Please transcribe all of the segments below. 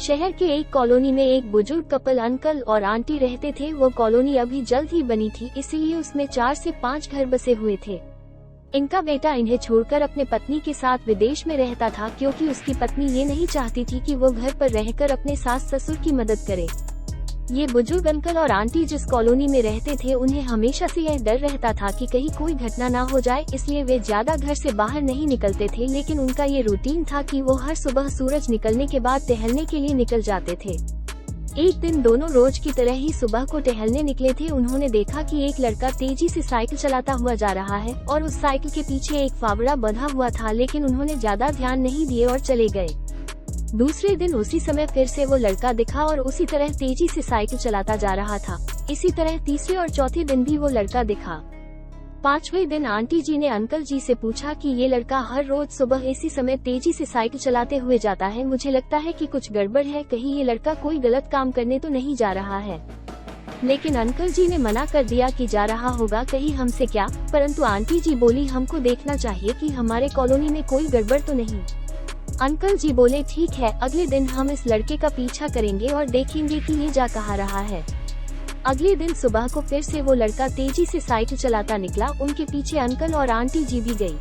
शहर के एक कॉलोनी में एक बुजुर्ग कपल अंकल और आंटी रहते थे। वो कॉलोनी अभी जल्द ही बनी थी, इसीलिए उसमें 4 से 5 घर बसे हुए थे। इनका बेटा इन्हें छोड़कर अपने पत्नी के साथ विदेश में रहता था, क्योंकि उसकी पत्नी ये नहीं चाहती थी कि वो घर पर रहकर अपने सास ससुर की मदद करे। ये बुजुर्ग अंकल और आंटी जिस कॉलोनी में रहते थे, उन्हें हमेशा से यह डर रहता था कि कहीं कोई घटना ना हो जाए, इसलिए वे ज्यादा घर से बाहर नहीं निकलते थे। लेकिन उनका ये रूटीन था कि वो हर सुबह सूरज निकलने के बाद टहलने के लिए निकल जाते थे। एक दिन दोनों रोज की तरह ही सुबह को टहलने निकले थे। उन्होंने देखा कि एक लड़का तेजी से साइकिल चलाता हुआ जा रहा है और उस साइकिल के पीछे एक फावड़ा बंधा हुआ था, लेकिन उन्होंने ज्यादा ध्यान नहीं दिए और चले गए। दूसरे दिन उसी समय फिर से वो लड़का दिखा और उसी तरह तेजी से साइकिल चलाता जा रहा था। इसी तरह तीसरे और चौथे दिन भी वो लड़का दिखा। 5वें दिन आंटी जी ने अंकल जी से पूछा कि ये लड़का हर रोज सुबह इसी समय तेजी से साइकिल चलाते हुए जाता है, मुझे लगता है कि कुछ गड़बड़ है, कहीं ये लड़का कोई गलत काम करने तो नहीं जा रहा है। लेकिन अंकल जी ने मना कर दिया कि जा रहा होगा, कहीं हमसे क्या। परंतु आंटी जी बोली, हमको देखना चाहिए कि हमारे कॉलोनी में कोई गड़बड़ तो नहीं। अंकल जी बोले, ठीक है, अगले दिन हम इस लड़के का पीछा करेंगे और देखेंगे कि ये जा कहाँ रहा है। अगले दिन सुबह को फिर से वो लड़का तेजी से साइकिल चलाता निकला। उनके पीछे अंकल और आंटी जी भी गई।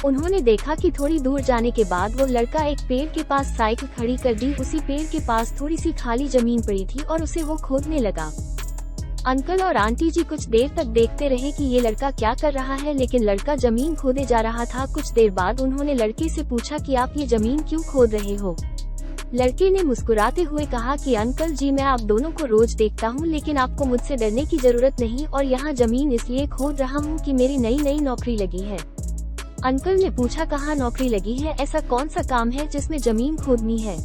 उन्होंने देखा कि थोड़ी दूर जाने के बाद वो लड़का एक पेड़ के पास साइकिल खड़ी कर दी। उसी पेड़ के पास थोड़ी सी खाली जमीन पड़ी थी और उसे वो खोदने लगा। अंकल और आंटी जी कुछ देर तक देखते रहे कि ये लड़का क्या कर रहा है, लेकिन लड़का जमीन खोदे जा रहा था। कुछ देर बाद उन्होंने लड़के से पूछा कि आप ये जमीन क्यों खोद रहे हो। लड़के ने मुस्कुराते हुए कहा कि अंकल जी, मैं आप दोनों को रोज देखता हूँ, लेकिन आपको मुझसे डरने की जरूरत नहीं, और यहाँ जमीन इसलिए खोद रहा हूँ कि मेरी नई नौकरी लगी है। अंकल ने पूछा, कहाँ नौकरी लगी है, ऐसा कौन सा काम है जिसमें जमीन खोदनी है।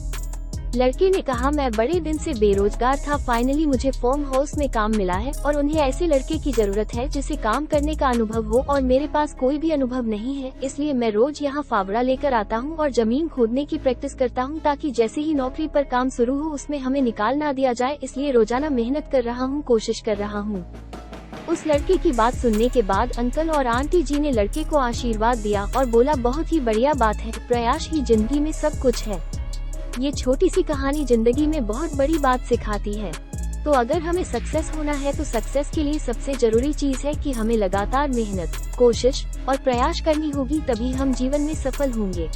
लड़के ने कहा, मैं बड़े दिन से बेरोजगार था, फाइनली मुझे फार्म हाउस में काम मिला है और उन्हें ऐसे लड़के की जरूरत है जिसे काम करने का अनुभव हो, और मेरे पास कोई भी अनुभव नहीं है, इसलिए मैं रोज यहाँ फावड़ा लेकर आता हूँ और जमीन खोदने की प्रैक्टिस करता हूँ, ताकि जैसे ही नौकरी पर काम शुरू हो उसमें हमें निकाल ना दिया जाए। इसलिए रोजाना मेहनत कर रहा हूँ, कोशिश कर रहा हूँ। उस लड़के की बात सुनने के बाद अंकल और आंटी जी ने लड़के को आशीर्वाद दिया और बोला, बहुत ही बढ़िया बात है, प्रयास ही जिंदगी में सब कुछ है। ये छोटी सी कहानी जिंदगी में बहुत बड़ी बात सिखाती है। तो अगर हमें सक्सेस होना है तो सक्सेस के लिए सबसे जरूरी चीज है कि हमें लगातार मेहनत, कोशिश और प्रयास करनी होगी, तभी हम जीवन में सफल होंगे।